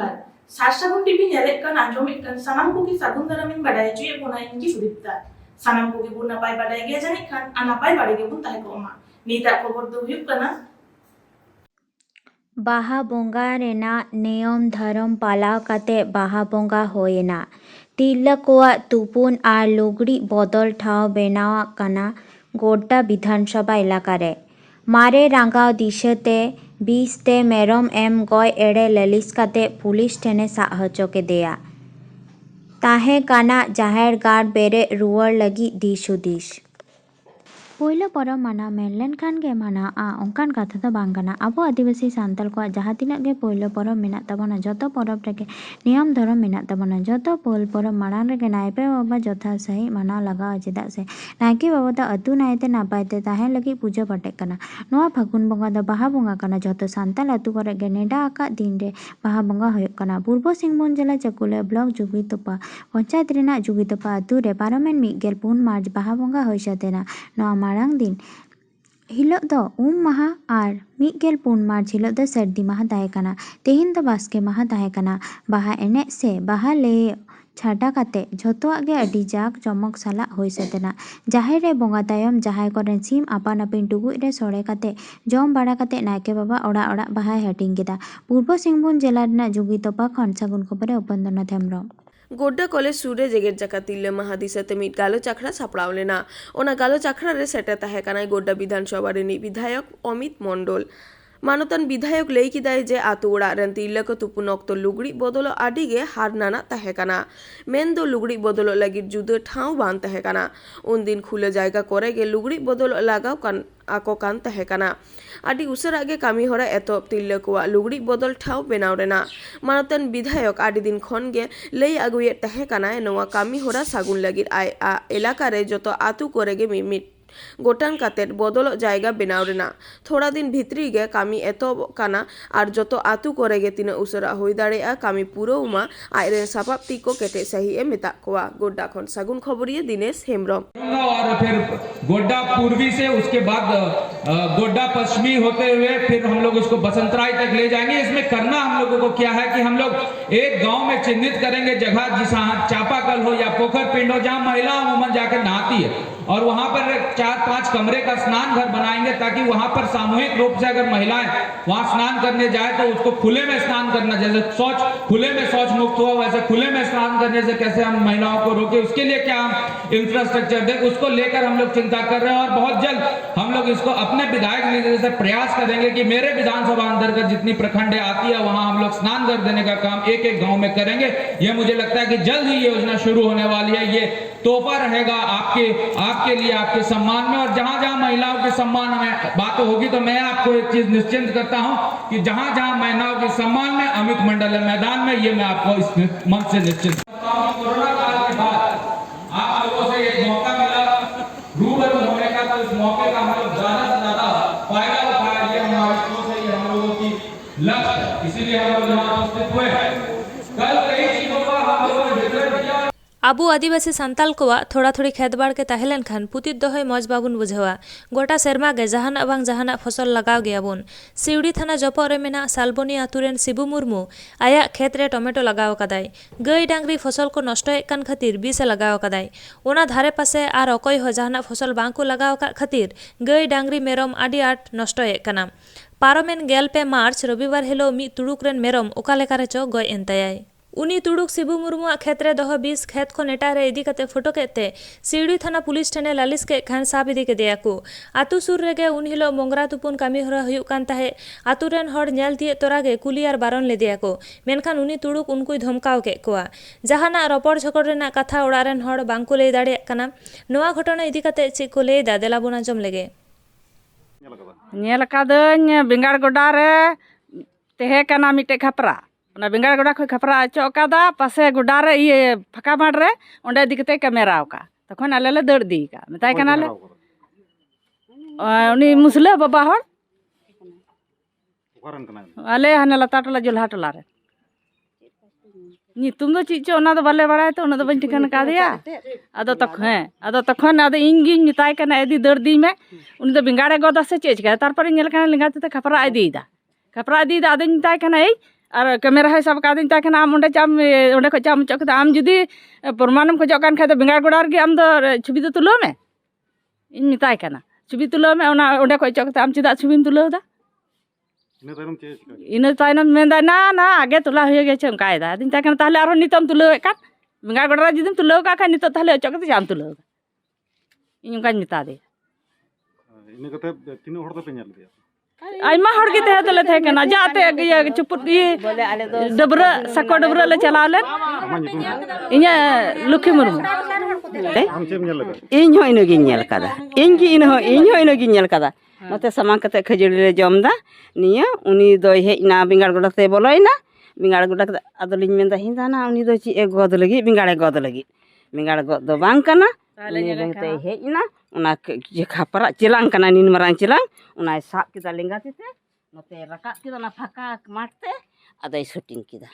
जोहार सारसागुन टीवी नेलेत कान आंजोमेत कान सानाम कोगी सागुन दारामिन बाडाय जुये बोना इनकी सुदीप्ता सानाम कोगी बुन नापाय बाडाय गे जानिक खान अनापाय बाडे गे बुन ताहे कोमा नीता खबर दो हुयुग काना बाहा बोंगा रेना नियम धर्म पालाव काते बाहा बोंगा होयना तिरला कोआ तुपुन आर लुगड़ी बदल ठाव बेनाव काना गोड्डा विधानसभा इलाका रे मारे रांगाव दिशते 20 ते मेरम एम गय एड़े ललिस काते पुलिस ठेने सा हचो केदेया ताहे काना जाहेर गाड़ बेरे रुआर लगी दिस हुदिस पहले परब माना मेनलेन खान गे माना ओंकान कथा तो बांग काना आबो आदिवासी सांताल को जहाँ तिना गे पहले परब मेना ताबोना जतो परब रेगे नियम धर्म मेना ताबोना जतो पहल परब मारांग रेगे नायपे बाबा जथा सही माना लगा चेदा से नायके बाबा दा अतु नायते नापायते ताहे लगी पूजा पाटे काना नोआ फागुन बंगा दा बाहा बंगा काना जतो सांताल अतु करे गे नेडा आका दिन रे बाहा बंगा होयक काना पूर्व सिंहभूम जिला चकुले ब्लॉक जुगितोपा पंचायत रेना जुगितोपा अतु रे पारमेन मिगेल पुन मार्च बाहा बंगा होय सातेना नोआ मारांग दिन हिलो दो माहा और मिगेल पुन मार्च हिलो दो सर्दी माहा ताहे काना तेहिन दो बास्के माहा ताहे काना बाहा एने से बाहा ले छाटा काते झोतोआ गे अडी जाक जमक साला होय सतेना जाहेर रे बोंगा तायम जाहाय कोरेन सिम आपान आपिन टुगुज रे सोड़े काते जम बाड़ा काते नायके बाबा ओड़ा ओड़ा बाहा हेटिंग केदा पूर्व सिंहभूम जिला रेना जुगितोपा खन सागुन खबरे उपेंद्रनाथ हेम्ब्रम गोड्डा कॉलेज सूरे जेगेट जाका तिल्ले महादिसते मिट गालोच आखड़ा सापड़ाव लेना ओना गालोच आखड़ा रे सेटे ताहे कानाय गोड्डा विधानसभा रेनी विधायक अमित मंडल मानतान विधायक लई किदाय जे आतु ओड़ा रेन तिल्ले को तुपुन अक्तो लुगड़ी बदलो आडी गे हार नाना ताहे काना मेन दो लुगड़ी बदलो लगी जुदो ठाव बान ताहे काना उन दिन खुले जायगा करे गे लुगड़ी बदलो लगाव कान आको कान ताहे काना आडी उसरा गे कामी हरा एतोब तिल्ले कोआ लुगड़ी बदल ठाव बेनाव रेना मानतान विधायक आडी दिन खन गे लई आगुये ताहे काना नोआ कामी हरा सागुन लगी आय एलाका रे जतो आतु करे गे मिमिट गोटान कातेर बदल जायगा बेनाव रेना थोड़ा दिन भितरी गे कामी एतो काना और जतो आतु करे गे तिना उसरा होई दाड़ेया कामी पुरो उमा आयरे सापाब ती को केटे सही ए मेता कोआ गोड्डा खन सागुन खबरिया दिनेश हेम्ब्रम और फिर गोड्डा पूर्वी से उसके बाद गोड्डा पश्चिमी होते हुए फिर हम लोग उसको बसंतराय तक ले जाएंगे। इसमें करना हम लोगों को क्या है कि हम लोग एक गांव में चिन्हित करेंगे जगह जहाँ चापाकल हो या पोखर पिंड हो जहाँ महिला अमूमन जाकर नहाती है और वहां पर 4-5 कमरे का स्नान घर बनाएंगे ताकि वहां पर सामूहिक रूप से अगर महिलाएं वहां स्नान करने जाए तो उसको खुले में स्नान करना, जैसे शौच खुले में शौच मुक्त हुआ वैसे खुले में स्नान करने से कैसे हम महिलाओं को रोके, उसके लिए क्या हम इंफ्रास्ट्रक्चर दें, उसको लेकर हम लोग चिंता कर रहे हैं। और बहुत जल्द हम लोग इसको अपने विधायक निधि से प्रयास करेंगे कि मेरे विधानसभा अंतर्गत जितनी प्रखंडें आती है वहां हम लोग स्नान घर देने का काम एक एक गाँव में करेंगे। यह मुझे लगता है कि जल्द ही योजना शुरू होने वाली है। ये तोहफा रहेगा आपके लिए, आपके सम्मान में। और जहां जहां महिलाओं के सम्मान में बात होगी तो मैं आपको एक चीज निश्चिंत करता हूं कि जहां जहां महिलाओं के सम्मान में अमित मंडल है मैदान में, ये मैं आपको इस मन से निश्चिंत करता हूं। कोरोना काल के बाद आप लोगों से एक मौका मिला रूबरू होने का, तो इस मौके का हम लोग ज्यादा से ज्यादा फायदा उठाया। ये हमारे सोच है, ये हम लोगों की लक्ष्य, इसीलिए हम लोग यहाँ उपस्थित हुए हैं। कल कई चीजों का हम लोगों ने जिक्र किया। आबू आदिवासी सांताल कोवा थोड़ा थोड़ी खेत बाड़ के ताहें खान पुतित दोहय मौज बाबुन बुझावा गोटा सेरमा गे जहाना बांग जहाना फसल लगाव गयाबुन। सिवड़ी थाना जपो रे मेना सालबनी आतुरेन शिबू मुर्मू आया खेत रे टमेटो लगाव कादाय। गई डांगरी फसल को नष्टयेद कान खातिर बिस लगाव कादाय। ओना धारे पासे आर अकय हो जहाना फसल बांको लगाव का खातिर गई डांगरी मेरम आडी आट नष्टयेद काना। पारमेन 15 मार्च रविवार हिलो मी तुड़ुक रेन मेरम ओका लेका रेचो गय एनतायाय। उनी तुड़ुक शिबू मुर्मुआ खेत रे दोह 20 खेत को नेटा रे इदी कते फोटो केते सिवड़ी थाना पुलिस ठेने लालिस के खान साब इदी के देयाको। आतु सुर रेगे उन हिलो मोंगरा तुपुन कामी हरा हुयुक कान ताहे आतु रेन हर नेल तिए तोरागे कुलियार बारन ले देयाको। मेनखान उनी तुड़ुक उनकुई धमकाव के कोआ जहाना रपड़ झकड़ रेना कथा ओड़ा रेन हर बांको ले दाड़े काना। नोआ घटना इदी कते चे को ले दा देला बुना जम लेगे नेल कादन बेंगार गोडा रे तेहे काना मिटे खपरा ना बेंगार गोडा खो खपरा अचो कादा पासे गोडा रे ये फका माड रे ओंडे इदी कते कैमरा का तखन आले ले दड़ दी का मेताय काना ले उनी मुसले बाबा हर आले हने लता टला जोल्हा टला रे तुम दो चीज ओना दो बाले बड़ाय तो ओना दो बन ठिकाना का दिया आदो तखन आदो इंगी मेताय काना इदी दड़ दी में उनी दो बेंगारे गोदा से चेज का तारपर नेल काना लिंगा ते खपरा इदी दा आदो मेताय काना और कैमरा है सब कादिन ताकना आम ओंडे चाम ओंडे खो चाम चक आम जुदी प्रमाणम खोजो कान खाय तो बेंगार गोड़ा रे आम दो छवि दो तुलो में इन मिताय काना छवि तुलो में ओना ओंडे खो चक आम चिदा छवि तुलो दा इन तायनम मेंदा ना ना आगे तुला होय गे छम कायदा दिन ताकना ताहले आरो नितम तुलो कान बेंगार गोड़ा जुदी तुलो का खाय नितो ताहले चक ते जाम तुलो इन का मिता दे इन कते तीन हर पे नेल दिया आइमा हर के तहे तले थे कना जाते चुपुट डबरा सको डबरा ले चलावले इnya लुखी मुर्मू हम चेम नेल लगा इन हो इन गिन नेल कदा इन हो इन गिन नेल कदा नते सामान कते खजड़ी ले जमदा निया उनी दो हेना बिंगाड़ गोड़ा ते बोलोइना बिंगाड़ गोड़ा अदलिन मेंदा हिंदाना उनी दो ची ए गद लगी बिंगाड़े गद लगी बिंगाड़ गद दो बांग कना ते हेना उना जे खापरा चिलांग कना निन मरांग चिलांग उना साब किदा लेंगा तिते नते रकाब किदा ना फाका मारते अदै शूटिंग किदा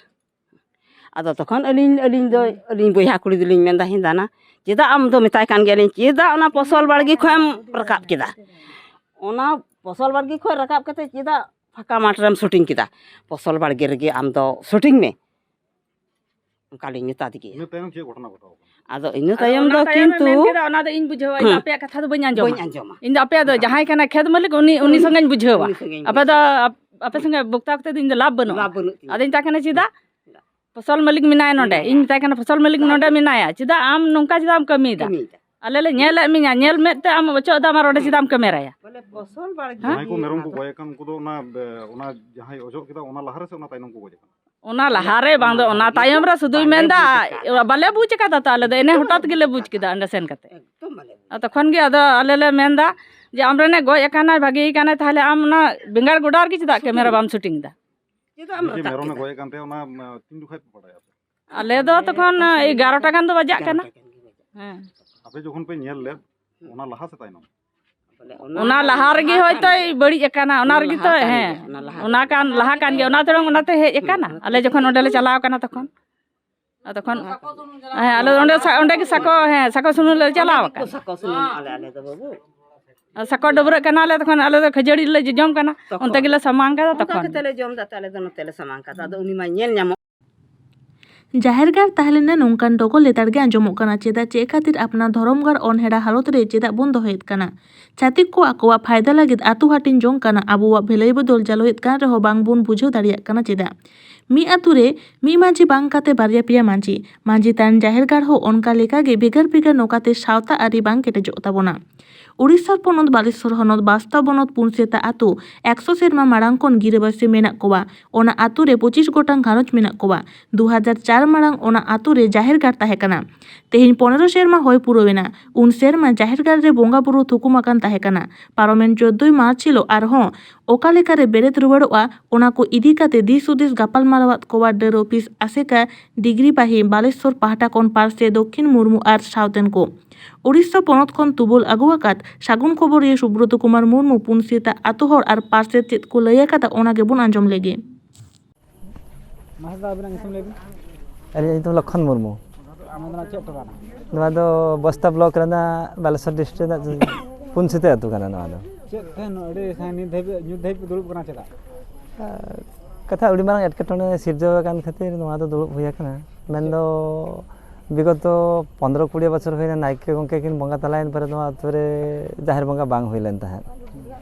आदो तखन अलिन बोया कुड़ी दुलिन मेंदा हिंदाना चेदा आम दो मिताय कान गेलिन चेदा उना फसल बाड़गी खम रकाब किदा उना फसल बाड़गी खो रकाब कते चेदा फाका माटरम शूटिंग किदा फसल बाड़गी रेगे आम दो शूटिंग में काली नेता दिगे इन तयम चे घटना घटाओ आदो इन तयम दो किंतु ओना दो इन बुझावा इन आपे कथा दो बइन अंजोमा इन आपे दो जहां खाना खेत मालिक उनी संगन बुझावा आपे दो आपे संगे बुक्ता कते दिन लाभ बनो आदिन ताकना चिदा फसल मालिक मिनाय नोडे इन ताकना फसल मालिक नोडे मिनाया चिदा आम नोंका चिदा आम कमीदा आले ले नेल मिया नेल मेते आम बचो दा मार ओडे चिदा आम कमेराया बोले फसल बाड़गी जहां को मेरम को गोय कन को दो ना जहां ओजो किदा ओना लहारे से ओना ताइनम को गोय ओना लहारे बांग दो ओना तायम रा सुदुई मेंदा बाले बुझ का ता आले दो एने हटात गेले बुझ किदा अंडे सेन कते एकदम माले तखन गे आदो आले ले मेंदा जे आमरने गोय काना भागी काना ताहले आम ना बिंगार गोडार की चिदा कैमरा बाम शूटिंग दा चिदा आम जे मेरम गोय कानते ओना तीन दुखाय पड़ाया आले दो तखन 11 टा गान दो बजा काना हां आपे जखन पे नेल ले ओना लहा से ताइनम ओना लहार गे होयतो बड़ी एकाना ओना रगी तो हैं ओना कान लहा कान गे ओना तरंग ओनाते हे एकाना आले जखन ओंडे ले चलाव काना तखन हैं आले ओंडे के सको सुनु ले चलाव का सको सुन आले तो बाबू सको डबरा काना ले तखन आले खजड़ी ले जम काना ओनते गेले सामान का तखन तले जम दा तले दो तले सामान का दा उनी मा नेल ᱧᱟᱢᱚᱜ जाहिरगार ताहलेना नोंकान डोगो लेताड़गे आंजमोग काना चेदा चे खातिर अपना धरमगार अनहेड़ा हालत रे चेदा बोन दोहेद काना छातिक को आकोवा फायदा लागिद आतु हाटिन जोंग काना आबोवा भेलई बदल जालोहेद कान रेहो बांग बोन बुझाव दाड़ियाग काना चेदा मी आतु रे मी मांझी बांग काते बारिया पिया मांझी तान जाहिरगार हो अनका लेकागे भेगार भेगार नोकाते सावता आरि बांग केटेजोग ताबोना उड़ीसा पनत बालेश्वर हनत बास्ता बनत पुनसेता आतु 100 सेरमा मारांग खन गिराबासी मेनाग कोवा ओना आतु रे 25 गोटांग घारंज मेनाग कोवा 2004 मारांग ओना आतु रे जाहिरगार ताहेकाना तेहेन 15 सेरमा होय पुरोवेना उन सेरमा जाहिरगार रे बोंगा बुरु थुकुमाकान ताहेकाना पारमेन 14 मार्च छिलो आर हों ओका लेकारे बेरेत रुवाड़ोआ ओना को इदी काते दिस उदिस गापाल मारावात कोवा डेर अफिस आसेका डिग्री पाही बालेश्वर पाहटा कोन पार्से दक्षिण मुर्मू आर साउथेन को उड़ीसा पनत खन तुबल आगुआकात सागुन खबर ये सुब्रत कुमार मुर्मू पुनसिता आतु हर आर पार्से चेद को लय आकादा ओना गेबोन आंजम लेगे अरे तो लखन मुर्मू नवा दो बस्ता ब्लॉक रना बालेश्वर डिस्ट्रिक्ट पुनसिता आतु काना नवा दो चेद थेन अडे सानि धै दुरुब कना चेदा कथा उडी मारंग एटकेटोने सिरजो कान खातिर नवा दो दुरुब होया काना मेनदो विगत 15-20 बछर होइना नायके गंके किन बंगा तलायन पर नवा आतुरे जाहिर बंगा बांग होइलेन ताहे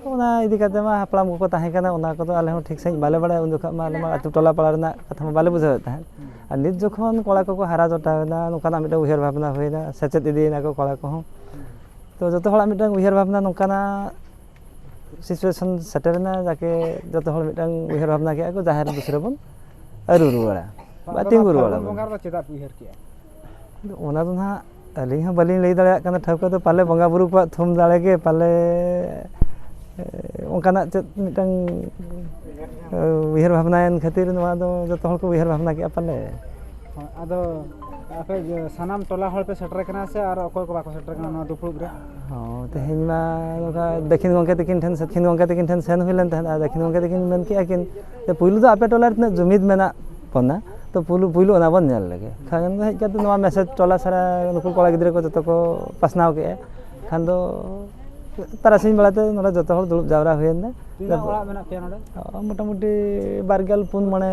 ओना इदी काते मा हपलाम को ताहे काना ओना को आले हो ठीक सही बाले बड़ा उन जोखा मा आतु टोला पाड़ा रना कथा बाले बुझाव ताहे आ नित जखन कोला को हारा जटावना नोकाना मिटा उहेर भावना होइना सेचेत इदीना को कोला को तो जतो हला मिटा उहेर भावना नोकाना सिचुएशन सेटरना जाके जतो हल मिटा उहेर भावना के को जाहिर दूसरे बन अरु रुवाड़ा बा तिंगु रुवाड़ा बंगार चेदा उहेर के ओना तो ना अली हाँ बाली लई दाड़ा काना ठाकुर तो पाले बंगा बुरु को थुम दाड़े के पाले ओंकाना चेत मिटांग उयहर भावनायन खातिर नवा दो जतो हल को उयहर भावना के पाले आदो आपे सनाम टोला हल पे सेटर कना से और अकोय को बाको सेटर कना दुपुग रे हां तेहेन मा नोका दक्षिण गंगा तकिन ठन सेन होइलन तहन दक्षिण गंगा तकिन मेन के आकिन ते पुइलु दो आपे टोला रे जुमिद मेना पना तो पुइलु ओना बन नेल लगे खान दो हेज नवा मैसेज टोला सारा नुकु कोड़ा गिद्रे को जतो को पासनाव के खान दो तारासिंह बेलाते नोडे जतो हर दुड़ुब जावरा हुयेना ᱛᱤᱱᱟᱹᱜ ᱚᱲᱟᱜ ᱢᱮᱱᱟᱜ ᱯᱮᱭᱟ ᱱᱚᱰᱮ? मोटामुटी 12 ᱢᱟᱱᱮ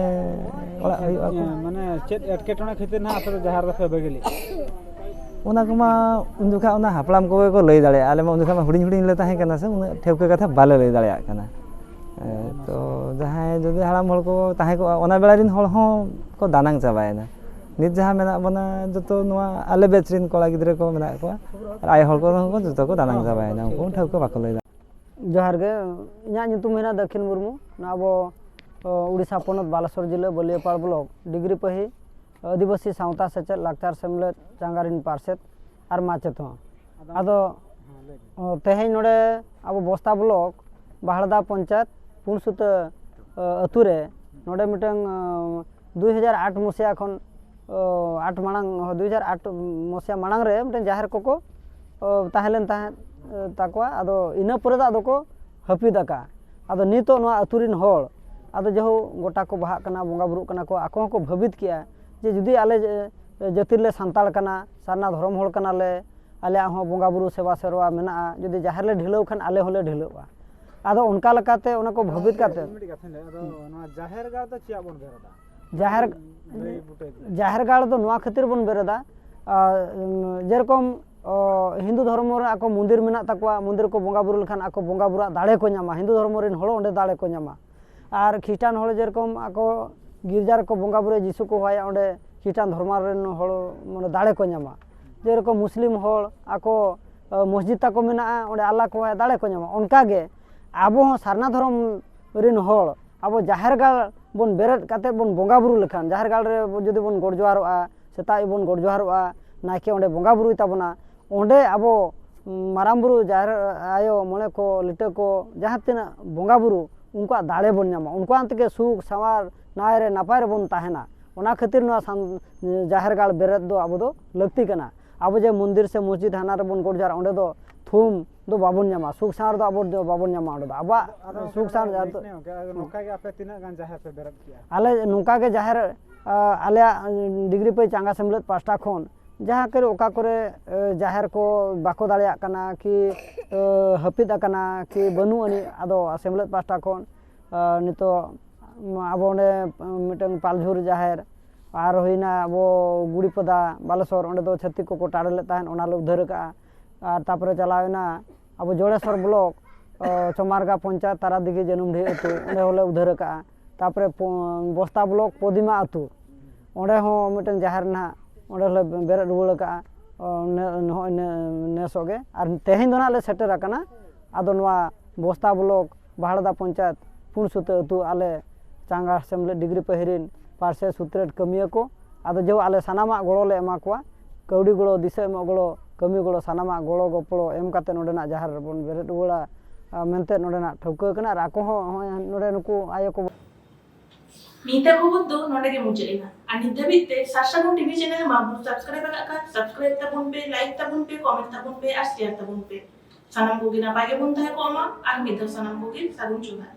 ᱚᱲᱟᱜ ᱦᱩᱭᱩᱜᱼᱟ ᱠᱚ ᱢᱟᱱᱮ ᱪᱮᱫ ᱮᱴᱠᱮᱴᱚᱬᱮ ᱠᱷᱟᱹᱛᱤᱨ ᱱᱟᱦᱟᱜ ᱟᱯᱮ ᱫᱚ ᱡᱟᱦᱮᱨ ᱫᱚᱯᱮ ᱵᱟᱹᱜᱤ ᱞᱮᱫᱼᱟ? ᱚᱱᱟ ᱠᱚᱢᱟ ᱩᱱ ᱡᱚᱠᱷᱟ ᱚᱱᱟ ᱦᱟᱯᱲᱟᱢ ᱠᱚᱜᱮ ᱠᱚ ᱞᱟᱹᱭ ᱫᱟᱲᱮᱭᱟᱜᱼᱟ ᱟᱞᱮ ᱢᱟ ᱩᱱ ᱡᱚᱠᱷᱟ ᱢᱟ ᱦᱩᱰᱤᱧ ᱦᱩᱰᱤᱧ ᱞᱮ ᱛᱟᱦᱮᱸ ᱠᱟᱱᱟ ᱥᱮ ᱩᱱᱟᱹᱜ ᱴᱷᱟᱹᱣᱠᱟᱹ ᱠᱟᱛᱷᱟ ᱵᱟᱞᱮ ᱞᱟᱹᱭ ᱫᱟᱲᱮᱭᱟᱜ ᱠᱟᱱᱟ ᱛᱚ ᱡᱟᱦᱟᱸᱭ ᱡᱩᱫᱤ ᱦᱟᱲᱟᱢ ᱦᱚᱲ ᱠᱚ ᱛᱟᱦᱮᱸ ᱠᱚᱜᱼᱟ ᱚᱱᱟ ᱵᱮᱲᱟ ᱨᱮᱱ ᱦᱚᱲ ᱦᱚᱸ ᱠᱚ ᱫᱟᱱᱟᱝ ᱪᱟᱵᱟᱭᱮᱱᱟ ᱱᱤᱛ ᱡᱟᱦᱟᱸ ᱢᱮᱱᱟᱜ ᱵᱚᱱᱟ ᱡᱚᱛᱚ ᱱᱚᱣᱟ ᱟᱞᱮ ᱵᱮᱪ ᱨᱮᱱ ᱠᱚᱲᱟ ᱜᱤᱫᱽᱨᱟᱹ ko ᱢᱮᱱᱟᱜ ᱠᱚᱣᱟ ᱟᱨ ᱟᱭᱳ ᱦᱚᱲ ᱠᱚ ᱡᱚᱛᱚ ᱠᱚ ᱫᱟᱱᱟᱝ ᱪᱟᱵᱟᱭᱮᱱᱟ ᱩᱱᱠᱩ ᱴᱷᱟᱹᱣᱠᱟᱹ ᱵᱟᱠᱚ ᱞᱟᱹᱭ ᱫᱟ ᱡᱚᱦᱟᱨ ᱜᱮ ᱤᱧᱟᱹᱜ ᱧᱩᱛᱩᱢ ᱦᱩᱭᱱᱟ ᱫᱚᱠᱷᱤᱱ ᱢᱩᱨᱢᱩ ᱟᱵᱚ ᱩᱲᱤᱥᱥᱟ ᱯᱚᱱᱚᱛ ᱵᱟᱞᱮᱥᱚᱨ ᱡᱤᱞᱟᱹ ᱵᱟᱹᱞᱤᱭᱟᱹᱯᱟᱲ ᱵᱞᱚᱠ ᱰᱤᱜᱽᱨᱤ ᱯᱟᱹᱦᱤ ᱟᱹᱫᱤᱵᱟᱹᱥᱤ ᱥᱟᱶᱛᱟ ᱥᱮᱪᱮᱫ ᱞᱟᱠᱪᱟᱨ ᱥᱮᱢᱞᱮᱫ ᱪᱟᱸᱜᱟᱨᱤᱱ ᱯᱟᱨᱥᱮᱫ ᱟᱨ ᱢᱟᱪᱮᱫ ᱦᱚᱸ ᱟᱫᱚ ᱛᱮᱦᱮᱧ ᱱᱚᱰᱮ ᱟᱵᱚ ᱵᱚᱥᱛᱟ ᱵᱞᱚᱠ ᱵᱟᱦᱲᱫᱟ ᱯᱚᱧᱪᱟᱭᱮᱛ ᱯᱩᱱᱥᱩᱛᱟᱹ ᱟᱹᱛᱩ ᱨᱮ ᱱᱚᱰᱮ ᱢᱤᱫᱴᱟᱝ 2008 মସିয়া ᱠᱷᱚᱱ 8 ᱢᱟᱲᱟᱝ 2008 মସିয়া ᱢᱟᱲᱟᱝ ᱨᱮ ᱢᱤᱫᱴᱟᱝ ᱡᱟᱦᱮᱨ ᱠᱚᱠᱚ ᱛᱟᱦᱮᱸ ᱞᱮᱱ ᱛᱟᱦᱮᱸᱫ ᱛᱟᱠᱚᱣᱟ ᱟᱫᱚ ᱤᱱᱟᱹ ᱯᱚᱨᱮ ᱫᱚ ᱟᱫᱚ ᱠᱚ ᱦᱟᱹᱯᱤᱫ ᱟᱠᱟᱜᱼᱟ ᱟᱫᱚ ᱱᱤᱛᱚᱜ ᱱᱚᱣᱟ ᱟᱹᱛᱩ ᱨᱮᱱ ᱦᱚᱲ ᱟᱫᱚ ᱡᱮᱦᱳ ᱜᱚᱴᱟ ᱠᱚ ᱵᱟᱦᱟᱜ ᱠᱟᱱᱟ ᱵᱚᱸᱜᱟ ᱵᱩᱨᱩᱜ ᱠᱟᱱᱟ ᱠᱚ ᱟᱠᱚ ᱦᱚᱸᱠᱚ ᱵᱷᱟᱹᱵᱤᱛ ᱠᱮᱜᱼᱟ ᱡᱮ ᱡᱩᱫᱤ ᱟᱞᱮ ᱡᱟᱹᱛᱤ ᱨᱮᱞᱮ ᱥᱟᱱᱛᱟᱲ ᱠᱟᱱᱟ ᱥᱟᱨᱱᱟ ᱫᱷᱚᱨᱚᱢ ᱦᱚᱲ ᱠᱟᱱᱟᱞᱮ ᱟᱞᱮᱭᱟᱜ ᱦᱚᱸ ᱵᱚᱸᱜᱟ ᱵᱩᱨᱩ ᱥᱮᱵᱟ ᱥᱮᱨᱣᱟ ᱢᱮᱱᱟᱜᱼᱟ ᱡᱩᱫᱤ ᱡᱟᱦᱮᱨ ᱞᱮ ঢিᱞᱟᱹᱣ ᱠᱷᱟᱱ ᱟᱞᱮ ᱦᱚᱸᱞᱮ ঢিᱞᱟᱹᱣᱟ ᱟᱫᱚ ᱚᱱᱠᱟ ᱞᱮᱠᱟᱛᱮ ᱚᱱᱟ ᱠᱚ ᱵᱷᱟᱹᱵᱤᱛ ᱠᱟᱛᱮ ᱟᱫᱚ ᱱᱚᱣᱟ ᱡᱟᱦᱮᱨ ᱜᱟᱲ ᱫᱚ ᱪᱮᱫ ᱵᱚᱱ ᱵᱮᱨᱮᱫᱟ? ᱡᱟᱦᱮᱨ ᱜᱟᱲ ᱫᱚ ᱱᱚᱣᱟ ᱠᱷᱟᱹᱛᱤᱨ ᱵᱚᱱ ᱵᱮᱨᱮᱫᱟ ᱡᱮᱨᱚᱠᱚᱢ হিন্দু ধর্ম ᱟᱠᱚ মন্দির ᱢᱮᱱᱟᱜ ᱛᱟᱠᱚᱣᱟ মন্দির ᱠᱚ ᱵᱚᱸᱜᱟ ᱵᱩᱨᱩ ᱞᱮᱠᱷᱟᱱ ᱟᱠᱚ ᱵᱚᱸᱜᱟ ᱵᱩᱨᱩᱣᱟᱜ ᱫᱟᱲᱮ ᱠᱚ ᱧᱟᱢᱟ হিন্দু ধর্ম ᱨᱮᱱ ᱦᱚᱲ ᱚᱸᱰᱮ ᱫᱟᱲᱮ ᱠᱚ ᱧᱟᱢᱟ ᱟᱨ খ্রিস্টান হল যেরকম ako গির্জা ᱨᱮᱠᱚ ᱵᱚᱸᱜᱟ ᱵᱩᱨᱩ ᱡᱤᱥᱩ ᱠᱚ ᱦᱚᱦᱚᱭᱟ ᱚᱸᱰে খ্রিস্টান ধর্ম ᱨᱮᱱ ᱦᱚᱲ ᱢᱟᱱᱮ ᱫᱟᱲᱮ ᱠᱚ ᱧᱟᱢᱟ যেরকম মুসলিম হল ako মসজিদ তাকᱚ ᱢᱮᱱᱟᱜᱼᱟ ᱚᱸᱰᱮ আল্লাহ ᱠᱚ ᱦᱚᱦᱚᱭᱟ ᱫᱟᱲᱮ ᱠᱚ ᱧᱟᱢᱟ ᱚᱱᱠᱟᱜᱮ ᱟᱵᱚ ᱦᱚᱸ ᱥᱟᱨᱱᱟ ᱫᱷᱚᱨᱚᱢ ᱨᱮᱱ ᱦᱚᱲ ᱟᱵᱚ ᱡᱟᱦᱮᱨ ᱜᱟᱲ ᱵᱚᱱ ᱵᱮᱨᱮᱫ ᱠᱟᱛᱮ ᱵᱚᱱ ᱵᱚᱸᱜᱟ ᱵᱩᱨᱩ ᱞᱮᱠᱷᱟᱱ ᱡᱟᱦᱮᱨ ᱜᱟᱲ ᱨᱮ ᱡᱩᱫᱤ ᱵᱚᱱ ᱜᱚᱰ ᱡᱚᱦᱟᱨᱚᱜᱼᱟ ᱥᱮᱛᱟᱜ ᱵᱚᱱ ᱜᱚᱰ ᱡᱚᱦᱟᱨᱚᱜᱼᱟ ᱱᱟᱭᱠᱮ ᱚᱸᱰᱮ ᱵᱚᱸᱜᱟ ᱵᱩᱨᱩᱭ ᱛᱟᱵᱚᱱᱟ ᱚᱸᱰᱮ ᱟᱵᱚ ᱢᱟᱨᱟᱝ ᱵᱩᱨᱩ ᱡᱟᱦᱮᱨ ᱟᱭᱳ ᱢᱚᱬᱮ ᱠᱚ ᱞᱤᱴᱟᱹ ᱠᱚ ᱡᱟᱦᱟᱸ ᱛᱤᱱᱟᱹᱜ ᱵᱚᱸᱜᱟ ᱵᱩᱨᱩ ᱩᱱᱠᱩᱣᱟᱜ ᱫᱟᱲᱮ ᱵᱚᱱ ᱧᱟᱢᱟ ᱩᱱᱠᱩᱣᱟᱜ ᱛᱮᱜᱮ ᱥᱩᱠ ᱥᱟᱶᱟᱨ ᱱᱟᱭ ᱨᱮ ᱱᱟᱯᱟᱭ ᱨᱮᱵᱚᱱ ᱛᱟᱦᱮᱱᱟ ᱚᱱᱟ ᱠᱷᱟᱹᱛᱤᱨ ᱱᱚᱣᱟ ᱡᱟᱦᱮᱨ ᱜᱟᱲ ᱵᱮᱨᱮᱫ ᱫᱚ ᱟᱵᱚ ᱫᱚ ᱞᱟᱹᱠᱛᱤ ᱠᱟᱱᱟ ᱟᱵᱚ ᱡᱮ ᱢᱚᱱᱫᱤᱨ ᱥᱮ ᱢᱚᱥᱡᱤᱫ ᱦᱟᱱᱟ ᱨᱮᱵᱚᱱ ᱜᱚᱰ ᱡᱚᱦᱟᱨ ᱚᱸᱰᱮ ᱫᱚ ᱛᱷᱩᱢ ᱫᱚ ᱵᱟᱵᱚᱱ ᱧᱟᱢᱟ ᱥᱩᱠ ᱥᱟᱶᱟᱨ ᱫᱚ ᱟᱵᱚ ᱫᱚ ᱵᱟᱵᱚᱱ ᱧᱟᱢᱟ ᱚᱸᱰᱮ ᱫᱚ ᱟᱵᱚᱣᱟᱜ ᱥᱩᱠ ᱥᱟᱶᱟᱨ ᱱᱚᱝᱠᱟ ᱜᱮ ᱟᱯᱮ ᱛᱤᱱᱟᱹᱜ ᱜᱟᱱ ᱡᱟᱦᱮᱨ ᱯᱮ ᱵᱮᱨᱮᱫ ᱠᱮᱜᱼᱟ? ᱟᱞᱮ ᱱᱚᱝᱠᱟ ᱜᱮ ᱡᱟᱦᱮᱨ ᱟᱞᱮᱭᱟᱜ ᱰᱤᱜᱽᱨᱤ ᱯᱟᱹᱭ ᱪᱟᱸᱜᱟ ᱥᱮᱢᱞᱮᱫ ᱯᱟᱥᱴᱟ ᱠᱷᱚᱱ ᱡᱟᱦᱟᱸ ᱠᱚᱨᱮ ᱚᱠᱟ ᱠᱚᱨᱮ ᱡᱟᱦᱮᱨ ᱠᱚ ᱵᱟᱠᱚ ᱫᱟᱲᱮᱭᱟᱜ ᱠᱟᱱᱟ ᱠᱤ ᱦᱟᱹᱯᱤᱫ ᱟᱠᱟᱱᱟ ᱠᱤ ᱵᱟᱹᱱᱩᱜ ᱟᱹᱱᱤᱡ ᱟᱫᱚ ᱥᱮᱢᱞᱮᱫ ᱯᱟᱥᱴᱟ ᱠᱷᱚᱱ ᱱᱤᱛᱚᱜ ᱟᱵᱚ ᱚᱸᱰᱮ ᱢᱤᱫᱴᱟᱝ ᱯᱟᱞᱡᱷᱩᱨ ᱡᱟᱦᱮᱨ ᱟᱨ ᱦᱩᱭᱱᱟ ᱟᱵᱚ ᱜᱩᱲᱤᱯᱟᱫᱟ ᱵᱟᱞᱮᱥᱚᱨ ᱚᱸᱰᱮ ᱫᱚ ᱪᱷᱟᱹᱛᱤᱠ ᱠᱚᱠᱚ ᱴᱟᱲᱮ ᱞᱮᱫ ᱛᱟᱦᱮᱱ ᱚᱱᱟ ᱞᱮ ᱩᱫᱽᱫᱷᱟᱹᱨ ᱟᱠᱟᱜᱼᱟ ᱟᱨ ᱛᱟᱯᱚᱨᱮ ᱪᱟᱞᱟᱣᱮᱱᱟ ᱟᱵᱚ ᱡᱚᱲᱮᱥᱚᱨ ᱵᱞᱚᱠ ᱪᱚᱢᱟᱨᱜᱟ ᱯᱚᱧᱪᱟয়েᱛ ᱛᱟᱨᱟᱫᱤঘᱤ ᱡᱟᱹᱱᱩᱢᱰᱤ ᱟᱹᱛᱩ ᱚᱸᱰᱮ ᱦᱚᱸᱞᱮ ᱩᱫᱽᱫᱷᱟᱹᱨ ᱟᱠᱟᱜᱼᱟ ᱛᱟᱯᱚᱨᱮ ᱵᱚᱥᱛᱟ ᱵᱞᱚᱠ ᱯᱚᱫᱤᱢᱟ ᱟᱹᱛᱩ ᱚᱸᱰᱮ ᱦᱚᱸ ᱢᱤᱫᱴᱟᱝ ᱡᱟᱦᱮᱨ ᱱᱟᱦᱟᱜ ᱚᱸᱰᱮ ᱦᱚᱸᱞᱮ ᱵᱮᱨᱮᱫ ᱨᱩᱣᱟᱹᱲ ᱟᱠᱟᱜᱼᱟ ᱱᱚᱜᱼᱚᱭ ᱱᱮᱥᱚᱜ ᱜᱮ ᱟᱨ ᱛᱮᱦᱮᱧ ᱫᱚ ᱱᱟᱦᱟᱜ ᱞᱮ ᱥᱮᱴᱮᱨ ᱟᱠᱟᱱᱟ ᱟᱫᱚ ᱱᱚᱣᱟ ᱵᱚᱥᱛᱟ ᱵᱞᱚᱠ ᱵᱟᱦᱲᱫᱟ ᱯᱚᱧᱪᱟয়েᱛ ᱯᱩᱱᱥᱩᱛᱟᱹ ᱟᱹᱛᱩ ᱟᱞᱮ ᱪᱟᱸᱜᱟ ᱥᱮᱢᱞᱮᱫ ᱰᱤᱜᱽᱨᱤ ᱯᱟᱹᱦᱤᱨᱤᱱ ᱯᱟᱨᱥᱮ ᱥᱩᱛᱨᱮᱴ ᱠᱟᱹᱢᱤᱭᱟᱹ ᱠᱚ ᱟᱫᱚ ᱡᱮ ᱟᱞᱮ ᱥᱟᱱᱟᱢᱟᱜ ᱜᱚᱲᱚ ᱞᱮ ᱮᱢᱟ ᱠᱚᱣᱟ ᱠᱟᱹᱣᱰᱤ ᱜᱚᱲᱚ ᱫᱤᱥᱟᱹ ᱮᱢᱚᱜ ᱜᱚᱲᱚ ᱠᱟᱹᱢᱤ ᱜᱚᱲᱚ ᱥᱟᱱᱟᱢᱟᱜ ᱜᱚᱲᱚ ᱜᱚᱯᱚᱲᱚ ᱮᱢ ᱠᱟᱛᱮ ᱱᱚᱰᱮᱱᱟᱜ ᱡᱟᱦᱮᱨ ᱨᱮᱵᱚᱱ ᱵᱮᱨᱮᱫ ᱨᱩᱣᱟᱹᱲᱟ ᱢᱮᱱᱛᱮ ᱱᱚᱰᱮᱱᱟᱜ ᱴᱷᱟᱹᱣᱠᱟᱹ ᱠᱟᱱᱟ ᱟᱨ ᱟᱠᱚ ᱦᱚᱸ ᱱᱚᱰᱮ ᱱᱩᱠᱩ ᱟᱭᱳ ᱠᱚ ᱱᱤᱛᱟᱹ ᱠᱷᱚᱵᱚᱨ ᱫᱚ ᱱᱚᱰᱮ ᱜᱮ ᱢᱩᱪᱟᱹᱫ ᱮᱱᱟ ᱟᱨ ᱱᱤᱛ ᱫᱷᱟᱹᱵᱤᱡ ᱛᱮ ᱥᱟᱨᱥᱟᱜᱩᱱ ᱴᱤভᱤ ᱪᱮᱱᱮᱞ ᱵᱟᱵᱚᱱ ᱥᱟᱵᱥᱠᱨᱟᱭᱤᱵ ᱟᱠᱟᱫ ᱠᱷᱟᱱ ᱥᱟᱵᱥᱠᱨᱟᱭᱤᱵ ᱛᱟᱵᱚᱱ ᱯᱮ ᱞᱟᱭᱤᱠ ᱛᱟᱵᱚᱱ ᱯᱮ ᱠᱚᱢᱮᱱᱴ ᱛᱟᱵᱚᱱ ᱯᱮ ᱟᱨ শেয়ার ᱛᱟᱵᱚᱱ ᱯᱮ ᱥᱟᱱᱟᱢ ᱠᱚᱜᱮ ᱱᱟᱯᱟᱭ ᱜᱮᱵᱚᱱ ᱛᱟᱦᱮᱸ ᱠᱚᱜ ᱢᱟ ᱟᱨ ᱢᱤᱫ ᱫᱷᱟᱣ ᱥᱟᱱᱟᱢ ᱠᱚᱜᱮ ᱥᱟᱹᱜᱩᱱ ᱡᱚᱦᱟᱨ